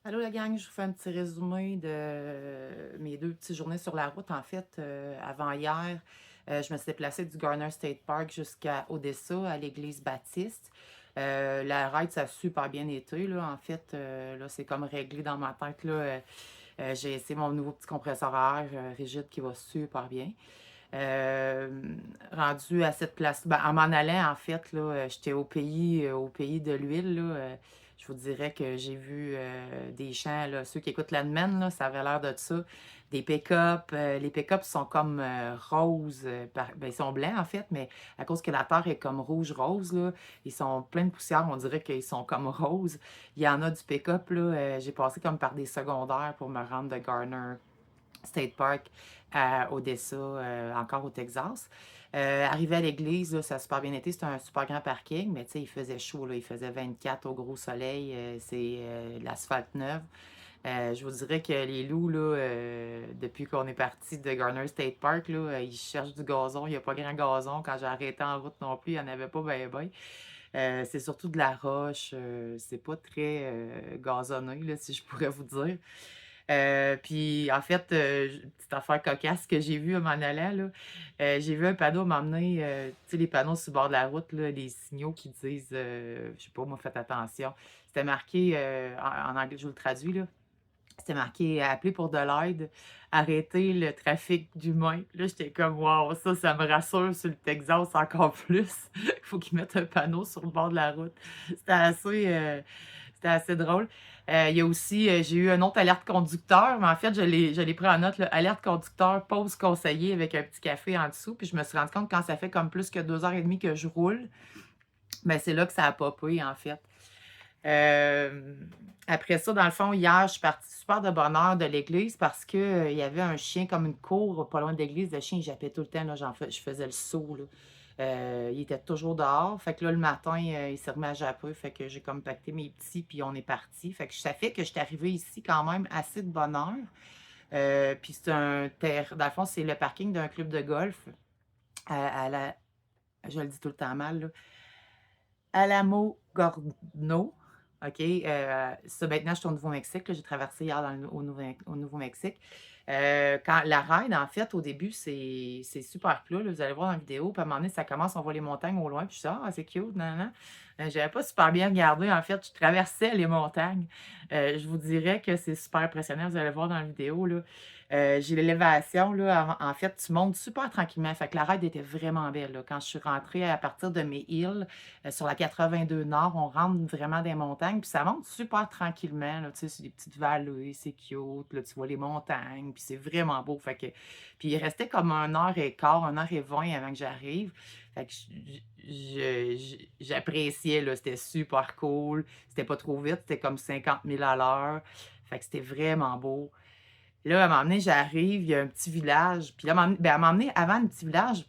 Allô la gang, je vous fais un petit résumé de mes 2 petites journées sur la route. En fait, avant hier, je me suis déplacée du Garner State Park jusqu'à Odessa, à l'église baptiste. La ride, ça a super bien été, là. En fait, là, c'est comme réglé dans ma tête, là. J'ai essayé mon nouveau petit compresseur à air, rigide qui va super bien. Rendue à cette place, ben, en m'en allant, en fait, là, j'étais au pays de l'huile, là. Je vous dirais que j'ai vu des champs, là, ceux qui écoutent Landman, là, ça avait l'air de ça. Des pick-up. Les pick-up sont comme roses. Ben, ils sont blancs, en fait, mais à cause que la terre est comme rouge-rose, là, ils sont pleins de poussière. On dirait qu'ils sont comme roses. Il y en a du pick-up, là. J'ai passé comme par des secondaires pour me rendre de Garner State Park à Odessa, encore au Texas. Arrivé à l'église, là, ça a super bien été. C'était un super grand parking, mais tu sais, il faisait chaud, là. Il faisait 24 au gros soleil. C'est l'asphalte neuve. Je vous dirais que les loups, là, depuis qu'on est parti de Garner State Park, là, ils cherchent du gazon. Il n'y a pas grand gazon. Quand j'ai arrêté en route non plus, il n'y en avait pas ben ben. C'est surtout de la roche. C'est pas très gazonné, là, si je pourrais vous dire. Puis en fait, petite affaire cocasse que j'ai vue à m'en allant, là, j'ai vu un panneau m'emmener, tu sais, les panneaux sur le bord de la route, là, les signaux qui disent, je sais pas moi, faites attention. C'était marqué, en anglais, je vous le traduis, là. C'était marqué appeler pour de l'aide, arrêter le trafic d'humains. Là, j'étais comme waouh, ça me rassure sur le Texas encore plus. Il faut qu'ils mettent un panneau sur le bord de la route. C'était assez drôle. Il y a aussi, j'ai eu une autre alerte conducteur, mais en fait, je l'ai pris en note, là, alerte conducteur, pause conseillée avec un petit café en dessous. Puis je me suis rendu compte quand ça fait comme plus que 2 heures et demie que je roule, ben c'est là que ça a popé, en fait. Après ça, dans le fond, hier, je suis partie super de bonne heure de l'église parce que, il y avait un chien comme une cour pas loin de l'église. Le chien, il jappait tout le temps, là, je faisais le saut, là. Il était toujours dehors. Fait que là, le matin, il s'est remis à japper. Fait que j'ai comme pacté mes petits, puis on est parti. Fait que ça fait que je suis arrivée ici quand même assez de bonne heure. Puis c'est un terre dans le fond, c'est le parking d'un club de golf à la je le dis tout le temps mal, là, Alamogordo, OK? Ça, maintenant, je suis au Nouveau-Mexique, là. J'ai traversé hier au Nouveau-Mexique. Quand la ride, en fait, au début, c'est super plat, là. Vous allez voir dans la vidéo. Puis à un moment donné, ça commence, on voit les montagnes au loin. Puis je suis «Ah, c'est cute, nan, nan». J'avais pas super bien regardé, en fait. Je traversais les montagnes. Je vous dirais que c'est super impressionnant. Vous allez voir dans la vidéo, là. J'ai l'élévation, là. En fait, tu montes super tranquillement. Fait que la ride était vraiment belle, là. Quand je suis rentrée à partir de mes hills, sur la 82 Nord, on rentre vraiment des montagnes, puis ça monte super tranquillement, là, tu sais, c'est des petites vallées, c'est cute, là, tu vois les montagnes, puis c'est vraiment beau. Fait que, puis il restait comme 1 heure et quart, 1 heure et 20 avant que j'arrive. Fait que j'appréciais, là, c'était super cool. C'était pas trop vite, c'était comme 50 000 à l'heure. Fait que c'était vraiment beau. Là, à un moment donné, j'arrive, il y a un petit village. Puis là, à un moment donné, avant le petit village,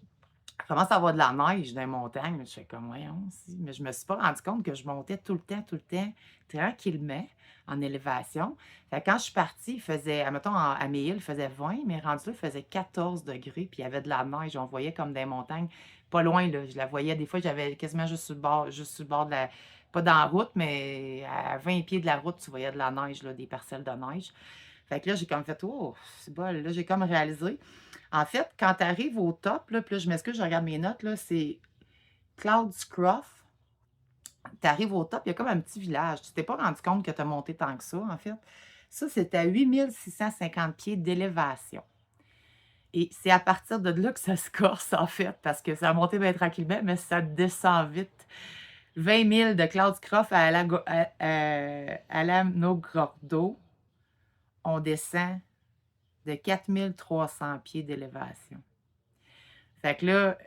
il commence à avoir de la neige dans les montagnes. Je fais comme, voyons, si. Mais je me suis pas rendu compte que je montais tout le temps, tranquillement, en élévation. Fait que quand je suis partie, il faisait, admettons, à Méhil, il faisait 20, mais rendu là, il faisait 14 degrés, puis il y avait de la neige. On voyait comme des montagnes, pas loin, là. Je la voyais, des fois, j'avais quasiment juste sur le bord de la. Pas dans la route, mais à 20 pieds de la route, tu voyais de la neige, là, des parcelles de neige. Fait que là, j'ai comme fait, oh, c'est bon, là, j'ai comme réalisé. En fait, quand tu arrives au top, là, puis là, je m'excuse, je regarde mes notes, là, c'est Cloud Scruff. Tu arrives au top, il y a comme un petit village. Tu t'es pas rendu compte que tu as monté tant que ça, en fait. Ça, c'est à 8650 pieds d'élévation. Et c'est à partir de là que ça se corse, en fait, parce que ça a monté bien tranquillement, mais ça descend vite. 20 000 de Cloud Scruff à Alamogordo, on descend de 4300 pieds d'élévation. Fait que là,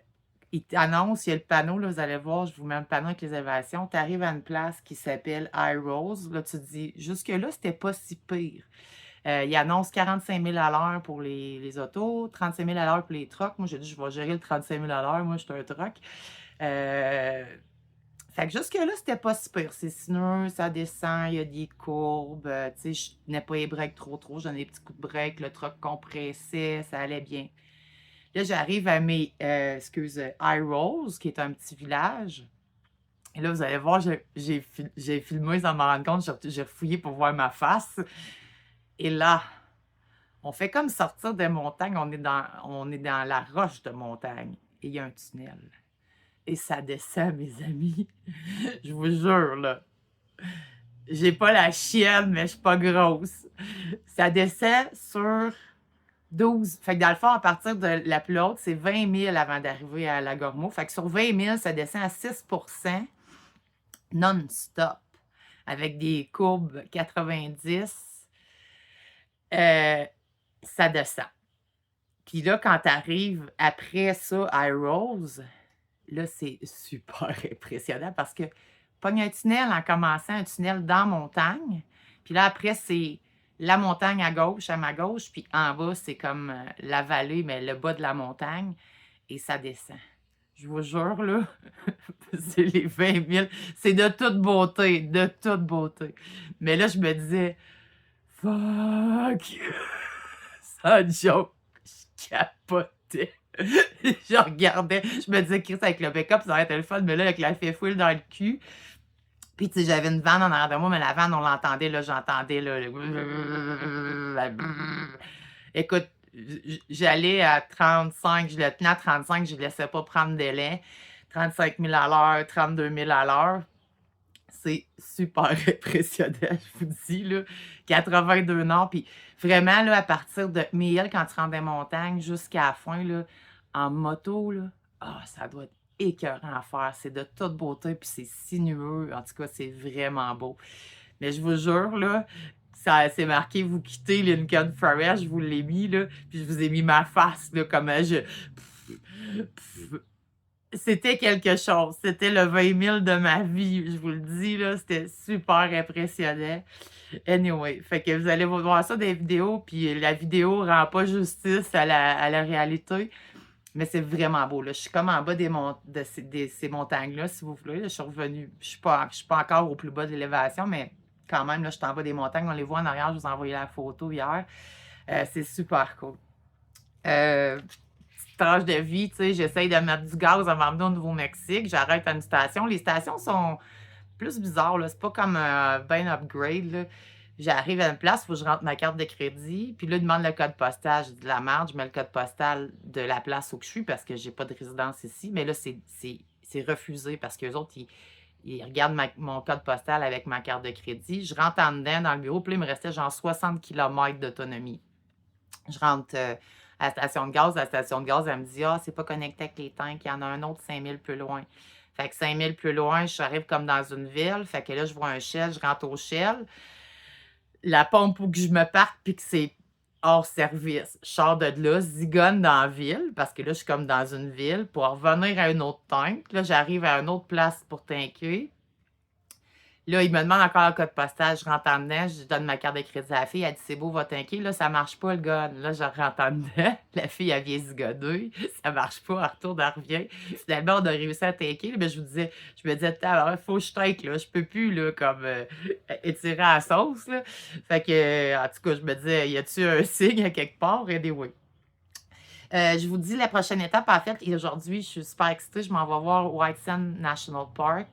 il t'annonce, il y a le panneau, là, vous allez voir, je vous mets le panneau avec les élévations. Tu arrives à une place qui s'appelle High Rose. Là, tu te dis, jusque-là, c'était pas si pire. Il annonce 45 000 à l'heure pour les autos, 35 000 à l'heure pour les trucks. Moi, j'ai dit, je vais gérer le 35 000 à l'heure. Moi, je suis un truck. Euh, Fait que jusque-là, c'était pas si pire. C'est sinueux, ça descend, il y a des courbes. Tu sais, je tenais pas les breaks trop. Je donnais des petits coups de break. Le truck compressait, ça allait bien. Là, j'arrive à High Rose, qui est un petit village. Et là, vous allez voir, j'ai filmé sans m'en rendre compte, j'ai refouillé pour voir ma face. Et là, on fait comme sortir des montagnes, on est dans la roche de montagne et il y a un tunnel. Et ça descend, mes amis. Je vous jure, là. J'ai pas la chienne, mais je suis pas grosse. Ça descend sur 12. Fait que dans le fond, à partir de la plus haute, c'est 20 000 avant d'arriver à la Gormo. Fait que sur 20 000, ça descend à 6 non-stop, avec des courbes 90. Ça descend. Puis là, quand tu arrives après ça à Rose, là, c'est super impressionnant parce que pogne un tunnel en commençant, un tunnel dans la montagne. Puis là, après, c'est la montagne à gauche, à ma gauche. Puis en bas, c'est comme la vallée, mais le bas de la montagne. Et ça descend. Je vous jure, là, c'est les 20 000. C'est de toute beauté, de toute beauté. Mais là, je me disais, fuck, sans joke, je capotais. Je regardais, je me disais, Chris, avec le pick-up, ça aurait été le fun, mais là, avec la fouille dans le cul. Puis, tu sais, j'avais une vanne en arrière de moi, mais la vanne, on l'entendait, là, j'entendais, là, écoute, j'allais à 35, je le tenais à 35, je ne laissais pas prendre de délai. 35 000 à l'heure, 32 000 à l'heure. C'est super impressionnant, je vous dis, là. 82 nord, puis vraiment, là, à partir de Miel, quand tu rentres des montagnes, jusqu'à la fin, là, en moto, là, ça doit être écœurant à faire. C'est de toute beauté, puis c'est sinueux. En tout cas, c'est vraiment beau. Mais je vous jure, là, c'est marqué « Vous quittez Lincoln Forest », je vous l'ai mis, là, puis je vous ai mis ma face, là, comment je... C'était quelque chose. C'était le 20 000 de ma vie, je vous le dis, là. C'était super impressionnant. Anyway, fait que vous allez voir ça des vidéos, puis la vidéo rend pas justice à la réalité, mais c'est vraiment beau, là. Je suis comme en bas de ces montagnes-là, si vous voulez. Là, je suis revenue. Je suis pas encore au plus bas de l'élévation, mais quand même, là, je suis en bas des montagnes. On les voit en arrière. Je vous ai envoyé la photo hier. C'est super cool. Tranche de vie, tu sais, j'essaye de mettre du gaz avant de m'emmener au Nouveau-Mexique. J'arrête à une station. Les stations sont plus bizarres, là. C'est pas comme ben upgrade, là. J'arrive à une place, il faut que je rentre ma carte de crédit. Puis là, il demande le code postal. Je dis de la merde, je mets le code postal de la place où je suis parce que j'ai pas de résidence ici. Mais là, c'est refusé parce qu'eux autres, ils regardent mon code postal avec ma carte de crédit. Je rentre en dedans dans le bureau, puis là, il me restait genre 60 km d'autonomie. Je rentre à la station de gaz. La station de gaz, elle me dit « Ah, c'est pas connecté avec les tanks, il y en a un autre 5000 plus loin. » Fait que 5000 plus loin, j'arrive comme dans une ville. Fait que là, je vois un Shell, je rentre au Shell. La pompe où que je me parte, puis que c'est hors service. Je sors de là, zigonne dans la ville, parce que là, je suis comme dans une ville, pour revenir à une autre tank. Là, j'arrive à une autre place pour tanker. Là, il me demande encore le code postal. Je rentre en dedans, je donne ma carte de crédit à la fille. Elle dit « C'est beau, va tanker. » Là, ça marche pas, le gun. Là, je rentre en dedans. La fille, elle vient zigonner. Ça marche pas. Elle retourne, elle revient. Finalement, on a réussi à tanker. Mais je me disais, il faut que je tank, là. Je peux plus, là, comme étirer à la sauce, là. Fait que, en tout cas, je me disais, y a-tu un signe à quelque part? Anyway. Je vous dis la prochaine étape, en fait, et aujourd'hui, je suis super excitée. Je m'en vais voir White Sand National Park.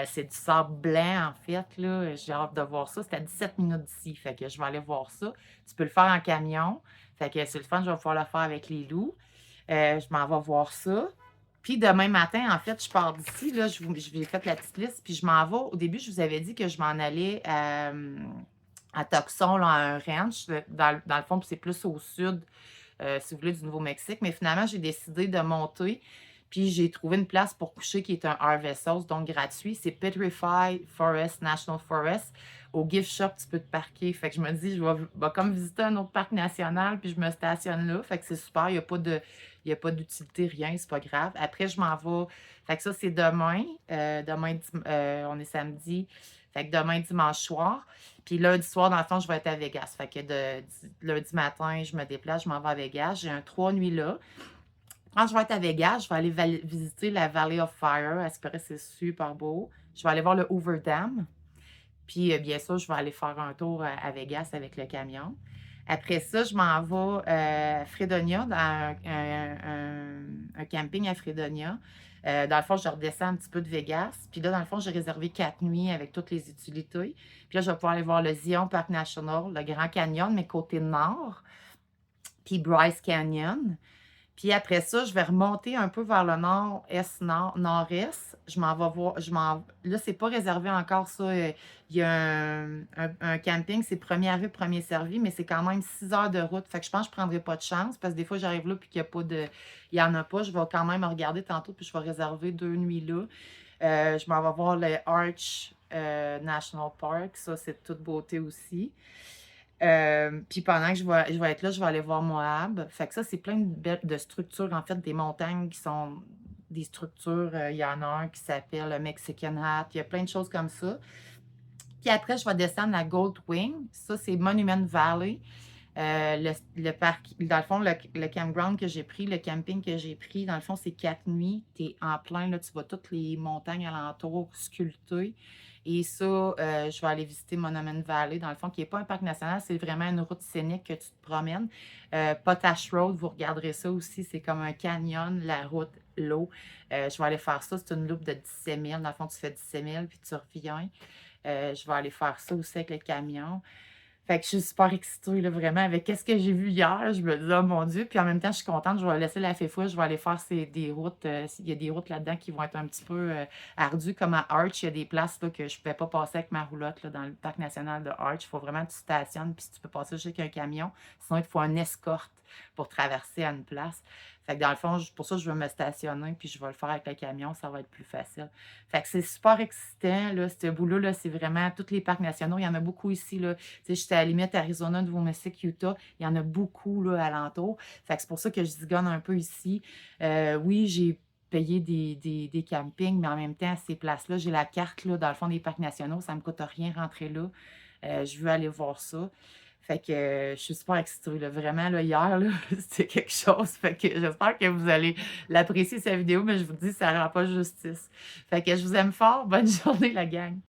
C'est du sable blanc, en fait, là. J'ai hâte de voir ça. C'est à 17 minutes d'ici. Fait que je vais aller voir ça. Tu peux le faire en camion. Fait que c'est le fun. Je vais pouvoir le faire avec les loups. Je m'en vais voir ça. Puis demain matin, en fait, je pars d'ici. Là, je vous ai fait la petite liste. Puis je m'en vais. Au début, je vous avais dit que je m'en allais à Tucson, là, à un ranch. Dans le fond, c'est plus au sud, si vous voulez, du Nouveau-Mexique. Mais finalement, j'ai décidé de monter. Puis j'ai trouvé une place pour coucher qui est un Harvest House, donc gratuit. C'est Petrified Forest National Forest. Au gift shop, tu peux te parquer. Fait que je me dis, je vais comme visiter un autre parc national, puis je me stationne là. Fait que c'est super. Il n'y a pas d'utilité, rien, c'est pas grave. Après, je m'en vais. Fait que ça, c'est demain. On est samedi. Fait que demain, dimanche soir. Puis lundi soir, dans le fond, je vais être à Vegas. Fait que lundi matin, je me déplace, je m'en vais à Vegas. J'ai un 3 nuits là. Quand je vais être à Vegas, je vais aller visiter la Valley of Fire. À ce que c'est super beau. Je vais aller voir le Hoover Dam. Puis, bien sûr, je vais aller faire un tour à Vegas avec le camion. Après ça, je m'en vais à Fredonia, dans un camping à Fredonia. Dans le fond, je redescends un petit peu de Vegas. Puis là, dans le fond, j'ai réservé 4 nuits avec toutes les utilités. Puis là, je vais pouvoir aller voir le Zion Park National, le Grand Canyon, mais côté nord, puis Bryce Canyon. Puis après ça, je vais remonter un peu vers le nord-est, nord-est. Je m'en vais voir. Là, c'est pas réservé encore, ça. Il y a un camping, c'est premier arrivé, premier servi, mais c'est quand même 6 heures de route. Fait que je pense que je prendrai pas de chance parce que des fois, j'arrive là puis qu'il y a pas de. Il y en a pas. Je vais quand même regarder tantôt puis je vais réserver 2 nuits là. Je m'en vais voir le Arch National Park. Ça, c'est de toute beauté aussi. Puis pendant que je vais être là, je vais aller voir Moab. Fait que ça, c'est plein de structures, en fait, des montagnes qui sont des structures. Il y en a un qui s'appelle le Mexican Hat. Il y a plein de choses comme ça. Puis après, je vais descendre à Goldwing. Ça, c'est Monument Valley. Le parc, dans le fond, le campground que j'ai pris, le camping que j'ai pris, dans le fond, c'est 4 nuits. Tu es en plein, là, tu vois toutes les montagnes alentours sculptées. Et ça, je vais aller visiter Monument Valley, dans le fond, qui n'est pas un parc national, c'est vraiment une route scénique que tu te promènes. Potash Road, vous regarderez ça aussi, c'est comme un canyon, la route, l'eau. Je vais aller faire ça, c'est une loupe de 17 000. Dans le fond, tu fais 17 000, puis tu reviens. Je vais aller faire ça aussi avec le camion. Fait que je suis super excitée, là, vraiment, avec qu'est-ce que j'ai vu hier. Je me dis, oh mon Dieu. Puis en même temps, je suis contente. Je vais laisser la fée-fouille. Je vais aller faire des routes. Il y a des routes là-dedans qui vont être un petit peu ardues, comme à Arch. Il y a des places là, que je ne pouvais pas passer avec ma roulotte là, dans le parc national de Arch. Il faut vraiment que tu stationnes. Puis si tu peux passer juste avec un camion, sinon il te faut un escorte pour traverser à une place. Fait que dans le fond, pour ça, je veux me stationner. Puis je vais le faire avec le camion. Ça va être plus facile. Fait que c'est super excitant, là, ce bout-là, là, c'est vraiment tous les parcs nationaux. Il y en a beaucoup ici, là. Tu sais, j'étais à la limite Arizona, Nouveau-Mexique, Utah. Il y en a beaucoup, là, alentour. Fait que c'est pour ça que je zigonne un peu ici. Oui, j'ai payé des campings, mais en même temps, ces places-là, j'ai la carte, là, dans le fond des parcs nationaux. Ça me coûte rien rentrer là. Je veux aller voir ça. Fait que je suis super excitée, là. Vraiment, là, hier, là, c'était quelque chose. Fait que j'espère que vous allez l'apprécier, cette vidéo, mais je vous dis, ça rend pas justice. Fait que je vous aime fort. Bonne journée, la gang.